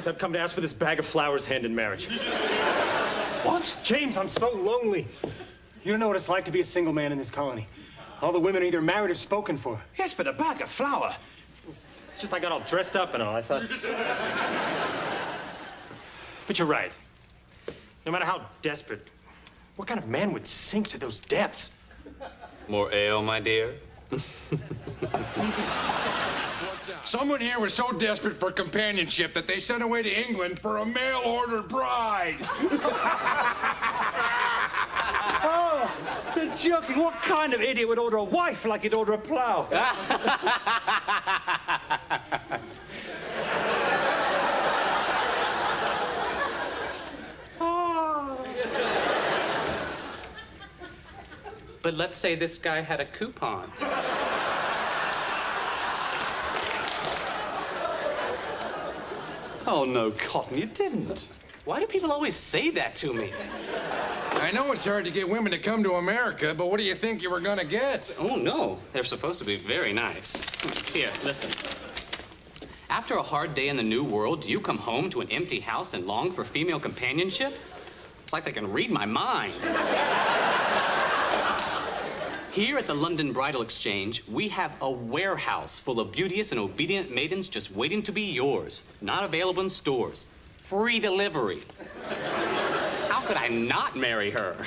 place, I've come to ask for this bag of flowers hand in marriage. What? James, I'm so lonely. You don't know what it's like to be a single man in this colony. All the women are either married or spoken for. Yes, but a bag of flour. It's just I got all dressed up and all, I thought. But you're right. No matter how desperate, what kind of man would sink to those depths? More ale, my dear? Someone here was so desperate for companionship that they sent away to England for a mail-order bride. Oh, you're joking. What kind of idiot would order a wife like he'd order a plow? But let's say this guy had a coupon. Oh, no, Cotton, you didn't. Why do people always say that to me? I know it's hard to get women to come to America, but what do you think you were gonna get? Oh, no. They're supposed to be very nice. Here, listen. After a hard day in the New World, do you come home to an empty house and long for female companionship? It's like they can read my mind. Here at the London Bridal Exchange, we have a warehouse full of beauteous and obedient maidens just waiting to be yours. Not available in stores. Free delivery. How could I not marry her?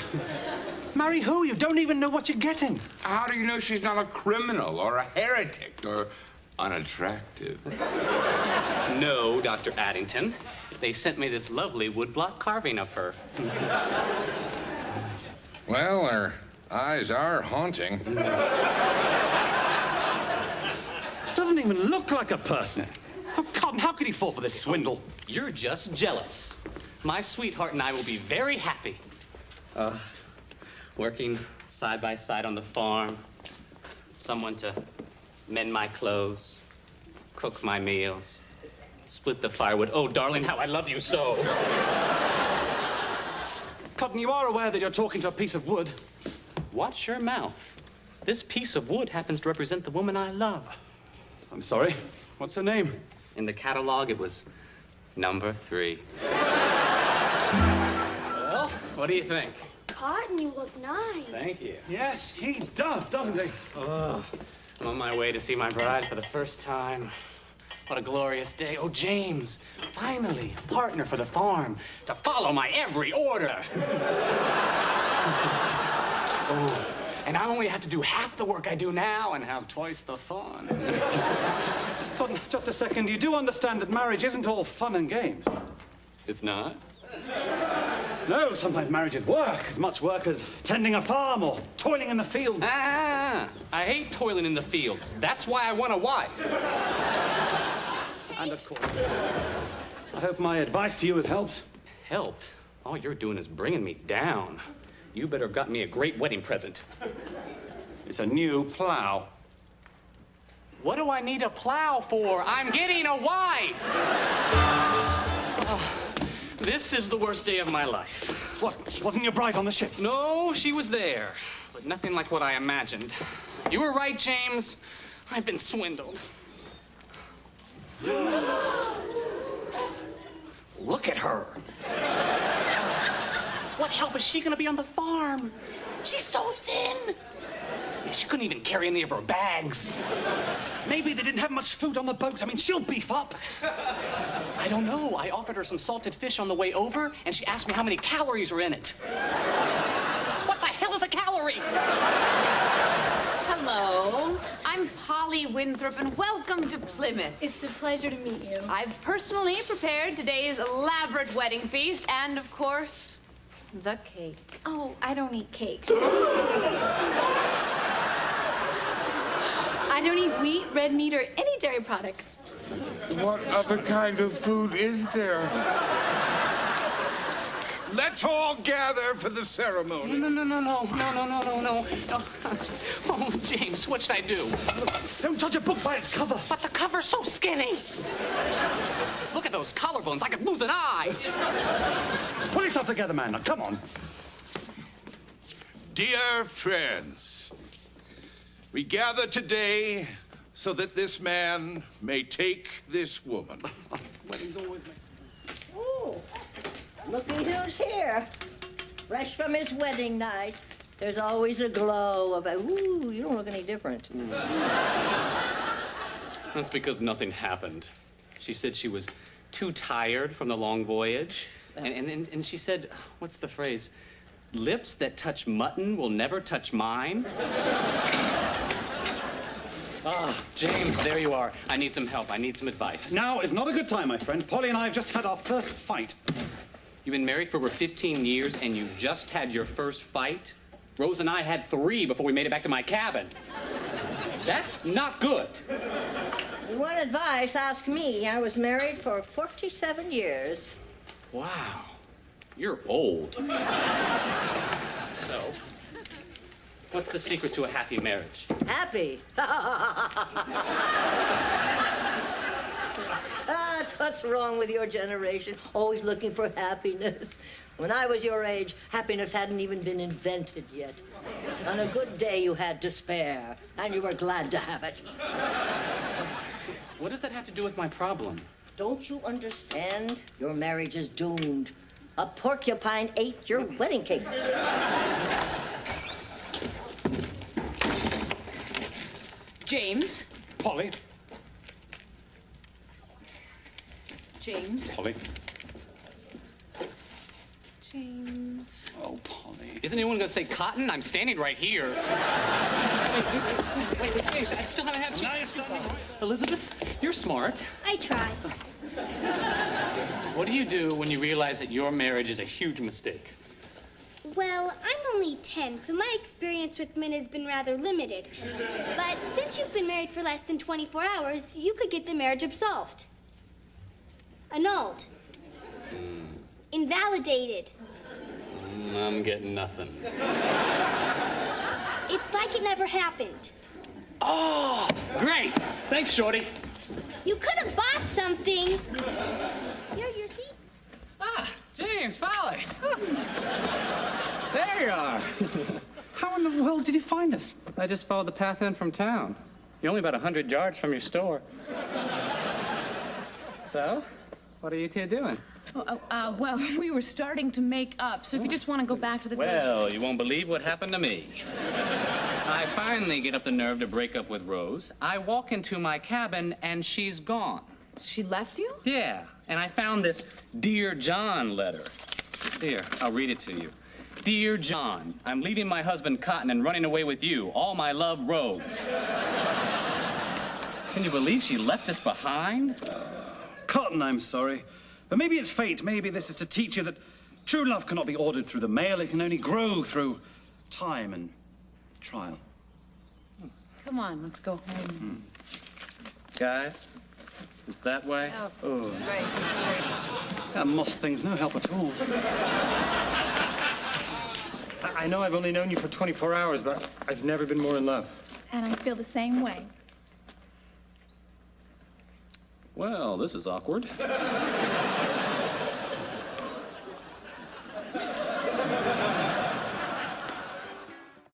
Marry who? You don't even know what you're getting. How do you know she's not a criminal or a heretic or unattractive? No, Dr. Addington. They sent me this lovely woodblock carving of her. Well, her eyes are haunting. Doesn't even look like a person. Oh, Cotton, how could he fall for this swindle? You're just jealous. My sweetheart and I will be very happy. Working side by side on the farm. Someone to mend my clothes, cook my meals, split the firewood. Oh, darling, how I love you so. Cotton, you are aware that you're talking to a piece of wood. Watch your mouth. This piece of wood happens to represent the woman I love. I'm sorry. What's her name? In the catalog, it was number 3. Well, what do you think? Cotton, you look nice. Thank you. Yes, he does, doesn't he? I'm on my way to see my bride for the first time. What a glorious day. Oh, James, finally, a partner for the farm to follow my every order. Oh, and I only have to do half the work I do now and have twice the fun. Cotton, just a second. You do understand that marriage isn't all fun and games? It's not? No, sometimes marriage is work, as much work as tending a farm or toiling in the fields. I hate toiling in the fields. That's why I want a wife. And of course, I hope my advice to you has helped. Helped? All you're doing is bringing me down. You better have got me a great wedding present. It's a new plow. What do I need a plow for? I'm getting a wife! Oh, this is the worst day of my life. What, wasn't your bride on the ship? No, she was there, but nothing like what I imagined. You were right, James. I've been swindled. Look at her. What help is she gonna be on the farm? She's so thin. She couldn't even carry any of her bags. Maybe they didn't have much food on the boat. I mean, she'll beef up. I don't know. I offered her some salted fish on the way over, and she asked me how many calories were in it. What the hell is a calorie? Hello, I'm Polly Winthrop, and welcome to Plymouth. It's a pleasure to meet you. I've personally prepared today's elaborate wedding feast, and of course, the cake. Oh, I don't eat cake. I don't eat wheat, red meat, or any dairy products. What other kind of food is there? Let's all gather for the ceremony. No. Oh, James, what should I do? Don't judge a book by its cover. But the cover's so skinny. Look at those collarbones. I could lose an eye. Pull yourself together, man. Now, come on. Dear friends, we gather today so that this man may take this woman. Weddings always make... Looky who's here. Fresh from his wedding night. There's always a glow of a, ooh, you don't look any different. That's because nothing happened. She said she was too tired from the long voyage. And she said, what's the phrase? Lips that touch mutton will never touch mine. Ah, James, there you are. I need some help. I need some advice. Now is not a good time, my friend. Polly and I have just had our first fight. You've been married for over 15 years and you just had your first fight? Rose and I had 3 before we made it back to my cabin. That's not good. You want advice, ask me. I was married for 47 years. Wow, you're old. So, what's the secret to a happy marriage? Happy. That's what's wrong with your generation. Always looking for happiness. When I was your age, happiness hadn't even been invented yet. On a good day, you had despair, and you were glad to have it. What does that have to do with my problem? Don't you understand? Your marriage is doomed. A porcupine ate your wedding cake. James? Polly. James? Polly. James. Oh, Polly. Isn't anyone gonna say cotton? I'm standing right here. Wait, James, I still haven't had a chance. Elizabeth, you're smart. I try. What do you do when you realize that your marriage is a huge mistake? Well, I'm only 10, so my experience with men has been rather limited. But since you've been married for less than 24 hours, you could get the marriage absolved. Annulled. Invalidated. I'm getting nothing. It's like it never happened. Oh, great. Thanks, Shorty. You could have bought something. Here, your seat. Ah, James, Polly. There you are. How in the world did you find us? I just followed the path in from town. You're only about 100 yards from your store. So, what are you two doing? Well, we were starting to make up, so if you just want to go back to the... Well, you won't believe what happened to me. I finally get up the nerve to break up with Rose. I walk into my cabin, and she's gone. She left you? Yeah, and I found this Dear John letter. Here, I'll read it to you. Dear John, I'm leaving my husband Cotton and running away with you. All my love, Rose. Can you believe she left this behind? Cotton, I'm sorry. But maybe it's fate. Maybe this is to teach you that true love cannot be ordered through the mail. It can only grow through time and trial. Come on, let's go home. Guys, it's that way? Oh. Right. That moss thing's no help at all. I know I've only known you for 24 hours, but I've never been more in love. And I feel the same way. Well, this is awkward.